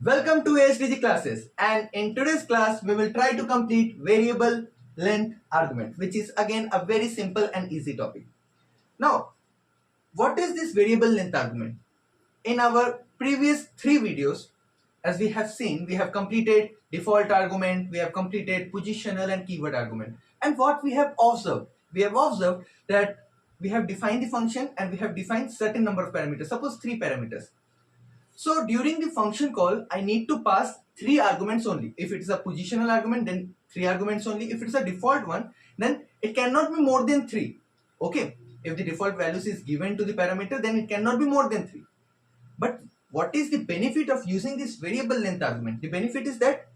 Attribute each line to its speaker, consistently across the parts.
Speaker 1: Welcome to ASDG classes, and in today's class we will try to complete variable length argument, which is again a very simple and easy topic. Now, what is this variable length argument? In our previous three videos, as we have seen, we have completed default argument, we have completed positional and keyword argument. And what we have observed? We have observed that we have defined the function and we have defined certain number of parameters, suppose 3 parameters. So during the function call, I need to pass 3 arguments only. If it is a positional argument, then 3 arguments only. If it is a default one, then it cannot be more than 3. Okay. If the default values is given to the parameter, then it cannot be more than 3. But what is the benefit of using this variable length argument? The benefit is that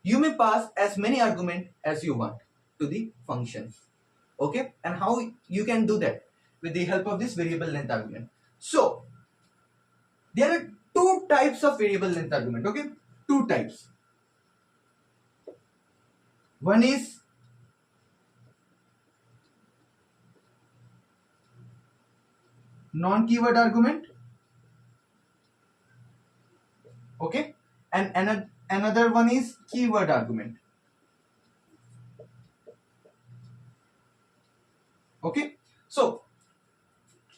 Speaker 1: you may pass as many arguments as you want to the function. Okay. And how you can do that? With the help of this variable length argument. So there are two types of variable length argument. Okay, two types. One is non-keyword argument. Okay, and another one is keyword argument. Okay, so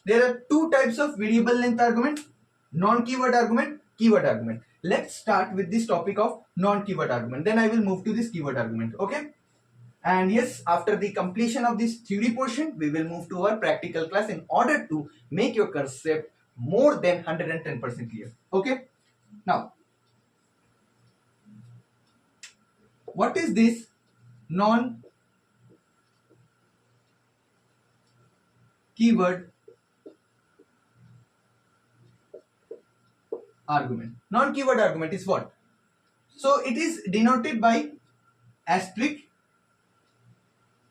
Speaker 1: there are two types of variable length argument: non-keyword argument, keyword argument. Let's start with this topic of non-keyword argument. Then I will move to this keyword argument. Okay. And yes, after the completion of this theory portion, we will move to our practical class in order to make your concept more than 110% clear. Okay. Now, what is this non-keyword argument? Non-keyword argument is what? So it is denoted by asterisk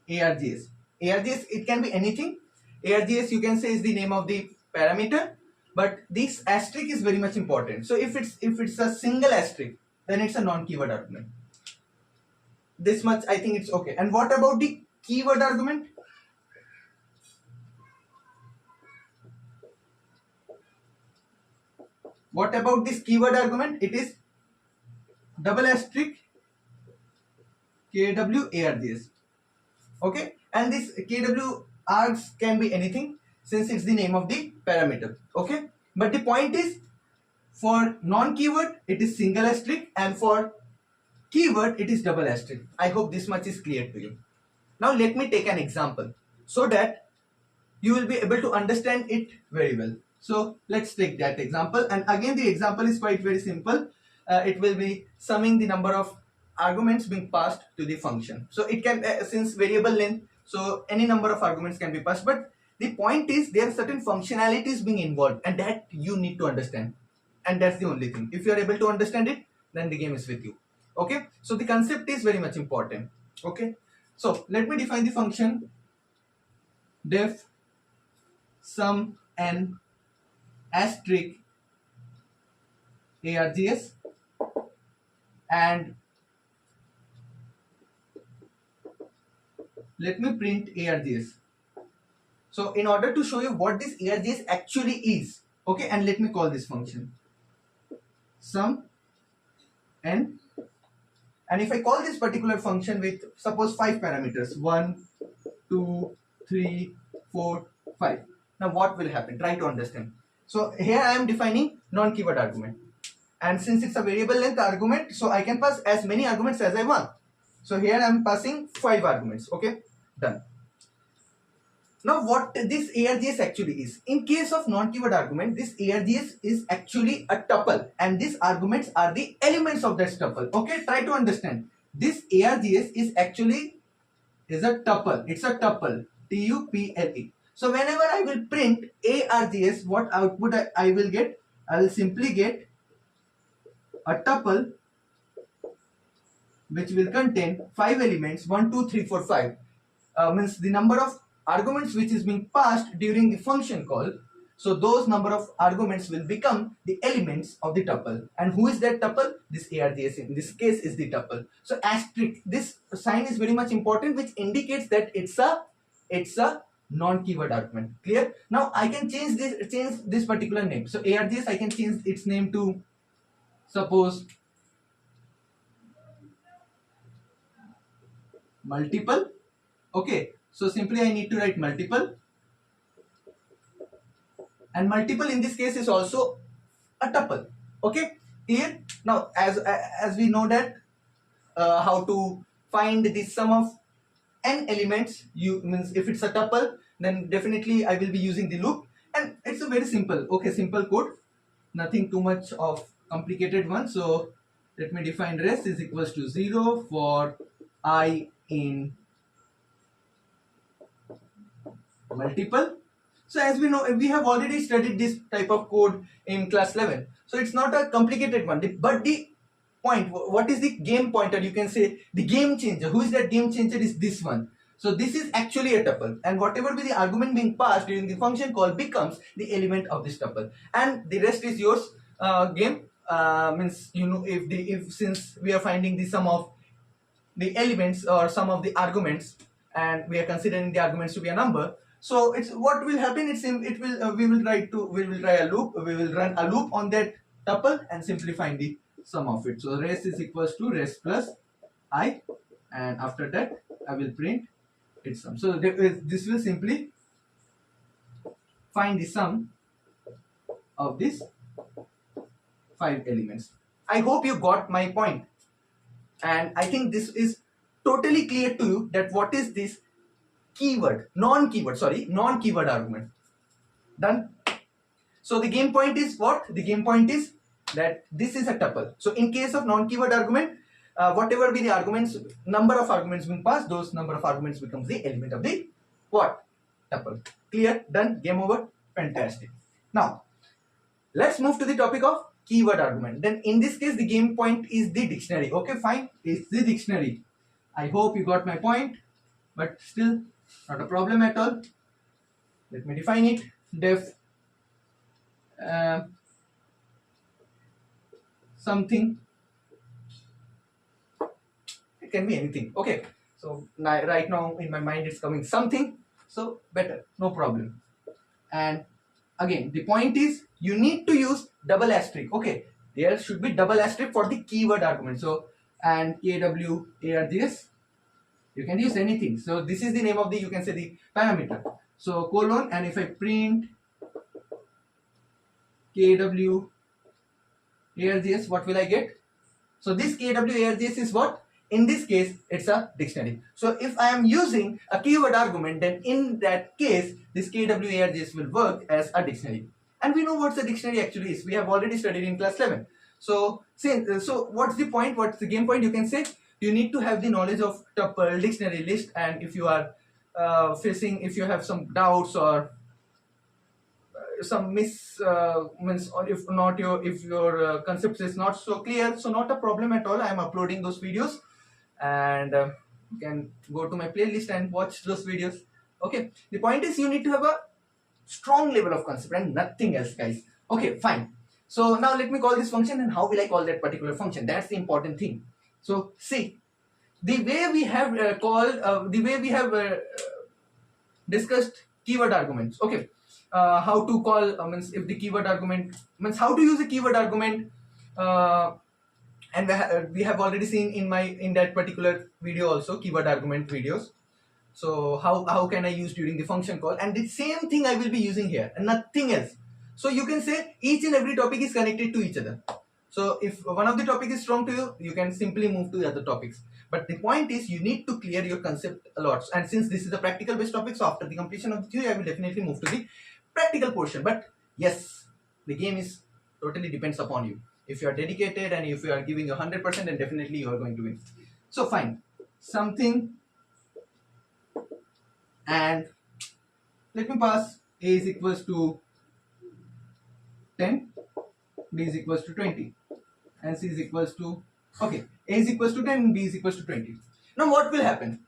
Speaker 1: ARGS. ARGS, it can be anything. ARGS, you can say, is the name of the parameter, but this asterisk is very much important. So if it's a single asterisk, then it's a non-keyword argument. This much I think it's okay. And what about the keyword argument? What about this keyword argument? It is double asterisk KWARGS. Okay, and this KWARGS can be anything since it's the name of the parameter. Okay, but the point is, for non-keyword it is single asterisk, and for keyword it is double asterisk. I hope this much is clear to you. Now let me take an example so that you will be able to understand it very well. So let's take that example, and again the example is quite very simple. It will be summing the number of arguments being passed to the function. So it can, since variable length, so any number of arguments can be passed, but the point is there are certain functionalities being involved, and that you need to understand, and that's the only thing. If you are able to understand it, then the game is with you. Okay, so the concept is very much important. Okay, so let me define the function def sum n asterisk ARGS, and let me print ARGS. So in order to show you what this ARGS actually is, okay, and let me call this function sum n, and if I call this particular function with suppose 5 parameters, 1, 2, 3, 4, 5. Now what will happen? Try to understand. So here I am defining non-keyword argument, and since it's a variable length argument, so I can pass as many arguments as I want. So here I am passing 5 arguments. Okay, done. Now what this ARGS actually is? In case of non-keyword argument, this ARGS is actually a tuple, and these arguments are the elements of that tuple. Okay, try to understand. This ARGS is actually a tuple. It's a tuple. TUPLE. So whenever I will print ARGS, what output I will get? I will simply get a tuple which will contain 5 elements, 1, 2, 3, 4, 5. Means the number of arguments which is being passed during the function call. So those number of arguments will become the elements of the tuple. And who is that tuple? This ARGS in this case is the tuple. So asterisk, this sign is very much important, which indicates that it's a non-keyword argument. Clear? Now I can change this particular name. So ARGS, I can change its name to suppose multiple. Okay, so simply I need to write multiple, and multiple in this case is also a tuple. Okay, clear? Now as we know that how to find the sum of n elements, you means if it's a tuple, then definitely I will be using the loop, and it's a very simple, okay, simple code, nothing too much of complicated one. So let me define rest is equals to 0 for I in multiple. So as we know, we have already studied this type of code in class 11, so it's not a complicated one, but the point, what is the game pointer, you can say the game changer, who is that game changer, is this one. So this is actually a tuple, and whatever be the argument being passed during the function call becomes the element of this tuple, and the rest is yours. Game means, you know, if since we are finding the sum of the elements or sum of the arguments, and we are considering the arguments to be a number, so it's what will happen, it will we will try a loop, we will run a loop on that tuple and simply find the sum of it. So rest is equals to rest plus I, and after that I will print its sum. So this will simply find the sum of these 5 elements. I hope you got my point, and I think this is totally clear to you that what is this non-keyword argument. Done. So the game point is what? The game point is that this is a tuple. So in case of non-keyword argument, whatever be the arguments, number of arguments being passed, those number of arguments becomes the element of the what? Tuple. Clear? Done? Game over? Fantastic. Now let's move to the topic of keyword argument. Then in this case the game point is the dictionary. Okay, fine, it's the dictionary. I hope you got my point, but still not a problem at all. Let me define it. Def something, it can be anything. Okay, so right now in my mind it's coming something, so better, no problem. And again the point is you need to use double asterisk. Okay, there should be double asterisk for the keyword argument. So and KWARGS, you can use anything. So this is the name of the, you can say, the parameter. So colon, and if I print KWARGS, what will I get? So this KWARGS is what? In this case it's a dictionary. So if I am using a keyword argument, then in that case this KWARGS will work as a dictionary. And we know what the dictionary actually is, we have already studied in class 11. So what's the point, what's the game point, you can say? You need to have the knowledge of tuple, dictionary, list, and if you are if you have some doubts or some means, or if not if your concept is not so clear, so not a problem at all. I am uploading those videos, and you can go to my playlist and watch those videos. Okay, the point is you need to have a strong level of concept and nothing else, guys. Okay, fine. So now let me call this function, and how will I call that particular function? That's the important thing. So see, the way we have discussed keyword arguments. Okay, how to call means if the keyword argument means how to use a keyword argument, and we have already seen in that particular video also, keyword argument videos. So how can I use during the function call, and the same thing I will be using here and nothing else. So you can say each and every topic is connected to each other. So if one of the topic is strong to you, you can simply move to the other topics. But the point is you need to clear your concept a lot. And since this is the practical based topic, so after the completion of the theory, I will definitely move to the practical portion. But yes, the game is totally depends upon you. If you are dedicated and if you are giving 100%, then definitely you are going to win. So fine, something, and let me pass a is equals to 10, b is equals to 20, and c is equals to, okay, a is equals to 10 and b is equals to 20. Now what will happen?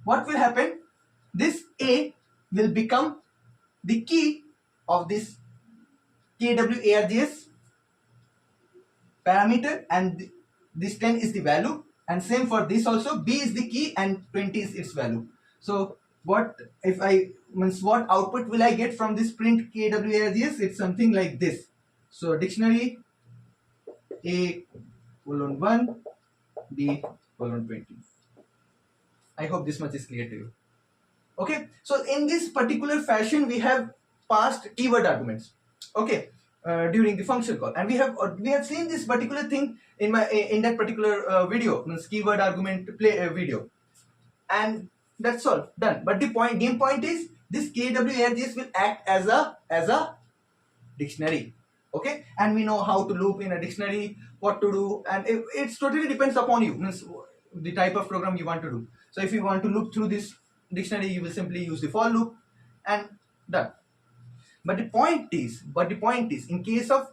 Speaker 1: What will happen? This a will become the key of this KWARGS parameter, and this 10 is the value, and same for this also, b is the key and 20 is its value. So what if I means what output will I get from this print KWARGS? It's something like this. So dictionary A colon 1, B colon 20. I hope this much is clear to you. Okay, so in this particular fashion we have passed keyword arguments, okay, during the function call, and we have seen this particular thing in that particular video, means keyword argument play video, and that's all done. But the game point is this KWARGS will act as a dictionary, okay, and we know how to loop in a dictionary, what to do, and it's totally depends upon you, means the type of program you want to do. So if you want to loop through this dictionary, you will simply use the for loop and done. But the point is in case of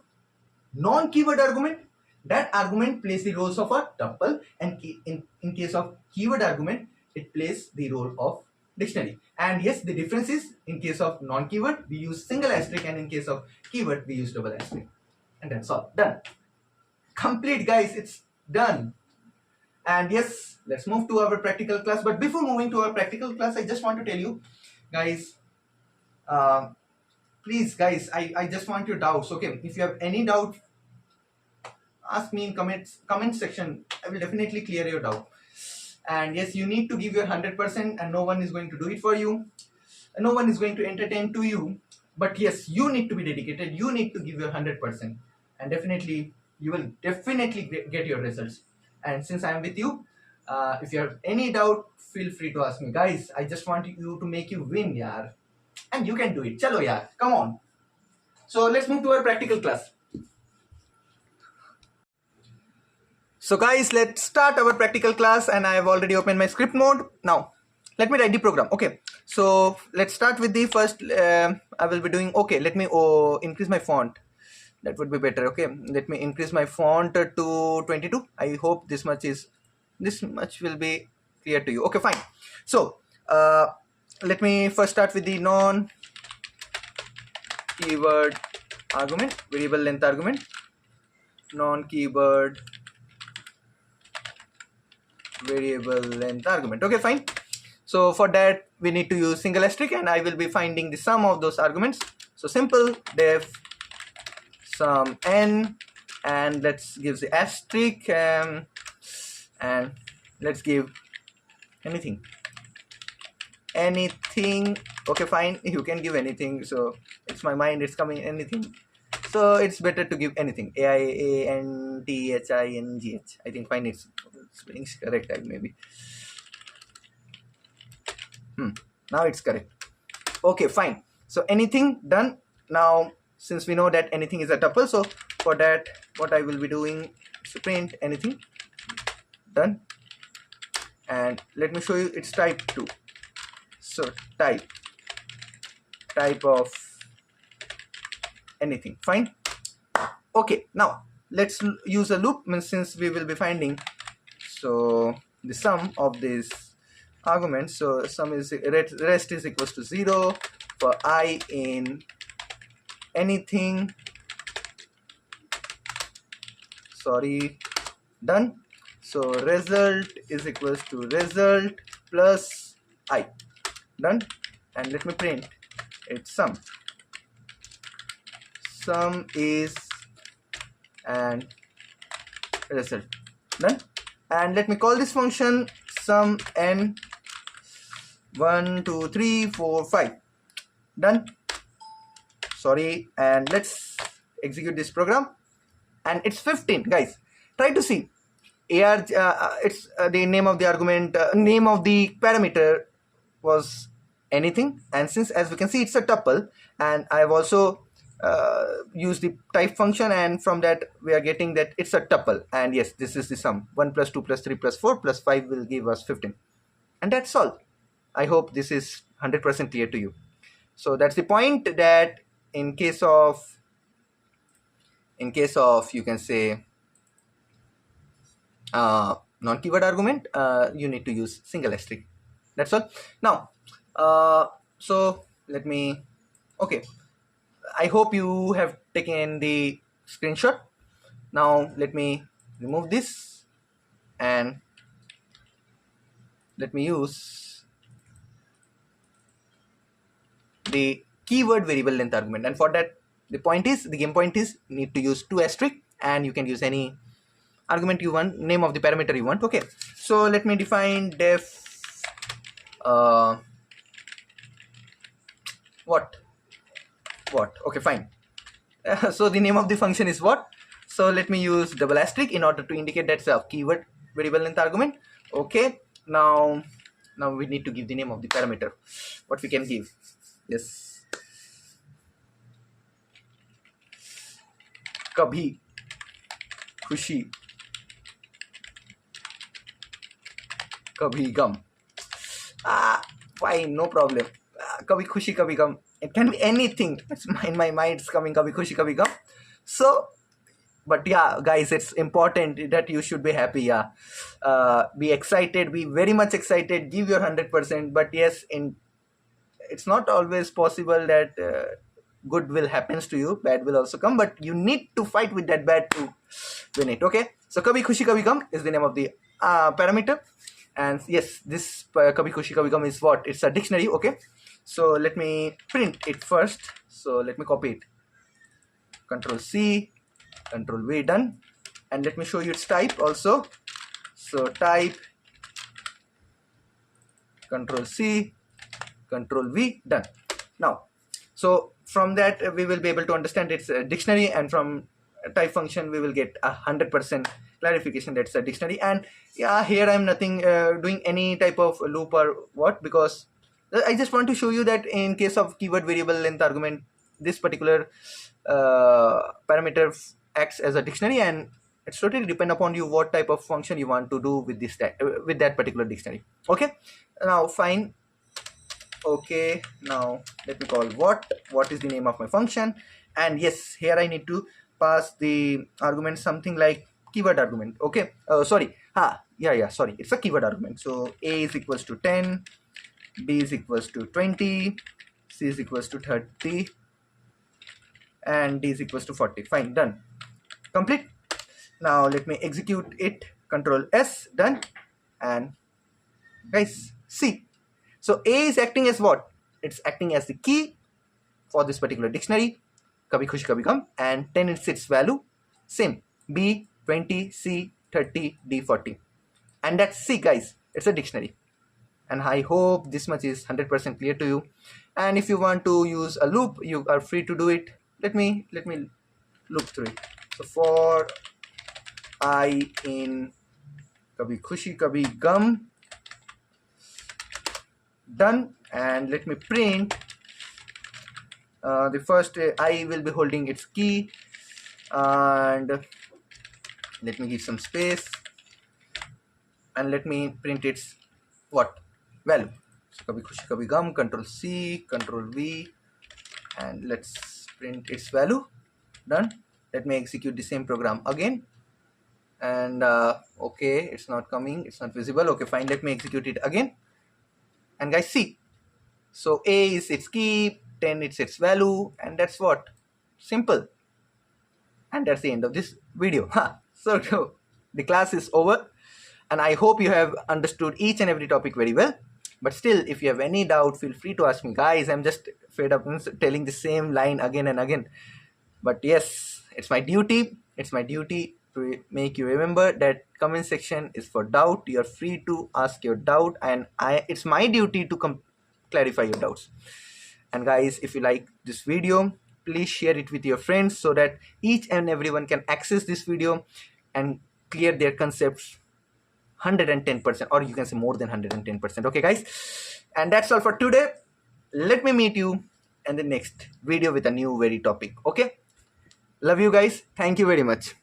Speaker 1: non-keyword argument, that argument plays the roles of a tuple, and in case of keyword argument, it plays the role of dictionary. And yes, the difference is in case of non-keyword we use single asterisk, and in case of keyword we use double asterisk, and that's all done. Complete, guys, it's done. And yes, let's move to our practical class. But before moving to our practical class, I just want to tell you guys, please guys, I just want your doubts, okay? If you have any doubt, ask me in comment section. I will definitely clear your doubt. And yes, you need to give your 100%, and no one is going to do it for you, no one is going to entertain to you. But yes, you need to be dedicated, you need to give your 100%, and definitely you will definitely get your results. And since I am with you, if you have any doubt, feel free to ask me. Guys, I just want you to make you win, yaar. And you can do it. Chalo, yaar. Come on. So let's move to our practical class. So guys, let's start our practical class, and I have already opened my script mode. Now, let me write the program. Okay. So let's start with the first. I will be doing. Okay. Let me increase my font. That would be better. Okay, let me increase my font to 22. I hope this much will be clear to you. Okay, fine. So let me first start with the non-keyword argument, variable length argument, non-keyword variable length argument. Okay, fine. So for that we need to use single asterisk, and I will be finding the sum of those arguments. So simple def sum n, and let's give the asterisk, and let's give anything. Okay, fine, you can give anything. So it's my mind, it's coming anything, so it's better to give anything. AIANTHINGH. I think fine, it's spelling correct, maybe. Now it's correct. Okay, fine. So anything, done. Now since we know that anything is a tuple, so for that what I will be doing is to print anything, done. And let me show you its type too. So type of anything, fine. Okay, now let's use a loop, since we will be finding so the sum of this argument. So sum is rest is equals to 0 for I in anything, sorry, done. So result is equals to result plus I, done. And let me print its sum is and result, done. And let me call this function sum n 1 2 3 4 5, done. Sorry, and let's execute this program, and it's 15. Guys, try to see it's the name of the argument, name of the parameter was anything, and since as we can see it's a tuple, and I have also used the type function, and from that we are getting that it's a tuple. And yes, this is the sum. 1 plus 2 plus 3 plus 4 plus 5 will give us 15, and that's all. I hope this is 100% clear to you. So that's the point, that in case of you can say non-keyword argument, you need to use single asterisk. That's all. Now so let me, okay, I hope you have taken the screenshot. Now let me remove this, and let me use the keyword variable length argument. And for that, the game point is need to use 2 asterisk, and you can use any argument you want, name of the parameter you want. Okay, so let me define def what. Okay, fine. So the name of the function is what? So let me use double asterisk in order to indicate that's a keyword variable length argument. Okay, now we need to give the name of the parameter. What we can give? Yes, kabhi khushi kabhi gum. Fine, no problem. Kabhi khushi kabhi gum, it can be anything. It's in my mind it's coming kabhi khushi kabhi gum. So but yeah guys, it's important that you should be happy. Yeah, be excited, be very much excited, give your 100%. But yes, it's not always possible that good will happens to you, bad will also come, but you need to fight with that bad to win it. Okay, so kabhi khushi kabhi gum is the name of the parameter. And yes, this kabhi khushi kabhi gum is what? It's a dictionary. Okay, so let me print it first. So let me copy it, Control C, Control V, done. And let me show you its type also. So type, Control C, Control V, done. Now, so from that we will be able to understand it's a dictionary, and from type function we will get 100% clarification that's a dictionary. And yeah, here I'm nothing doing any type of loop or what, because I just want to show you that in case of keyword variable length argument, this particular parameter acts as a dictionary, and it's totally depend upon you what type of function you want to do with this with that particular dictionary. Okay, now fine. Okay, now let me call what is the name of my function. And yes, here I need to pass the argument something like keyword argument. Okay, sorry, sorry, it's a keyword argument. So a is equals to 10, b is equals to 20, c is equals to 30, and d is equals to 40. Fine, done, complete. Now let me execute it, Control S, done. And guys, see, so a is acting as what? It's acting as the key for this particular dictionary, kabhi khushi kabhi gum, and 10 is its value. Same, b 20, c 30, d 40, and that's C guys, it's a dictionary. And I hope this much is 100% clear to you. And if you want to use a loop, you are free to do it. Let me loop through it. So for I in kabhi khushi kabhi gum, done. And let me print the first I will be holding its key, and let me give some space, and let me print its what? Value. So kabhi khushi kabhi gum, Control C, Control V, and let's print its value, done. Let me execute the same program again. And okay, it's not coming, it's not visible. Okay, fine, let me execute it again. And guys, see, so a is its key, 10 is its value, and that's what? Simple. And that's the end of this video. So the class is over, and I hope you have understood each and every topic very well. But still, if you have any doubt, feel free to ask me. Guys, I'm just fed up telling the same line again and again. But yes, it's my duty. It's my duty to make you remember that comment section is for doubt. You're free to ask your doubt, and it's my duty to clarify your doubts. And guys, if you like this video, please share it with your friends so that each and everyone can access this video and clear their concepts 110%, or you can say more than 110%. Okay guys, and that's all for today. Let me meet you in the next video with a new very topic. Okay, love you guys, thank you very much.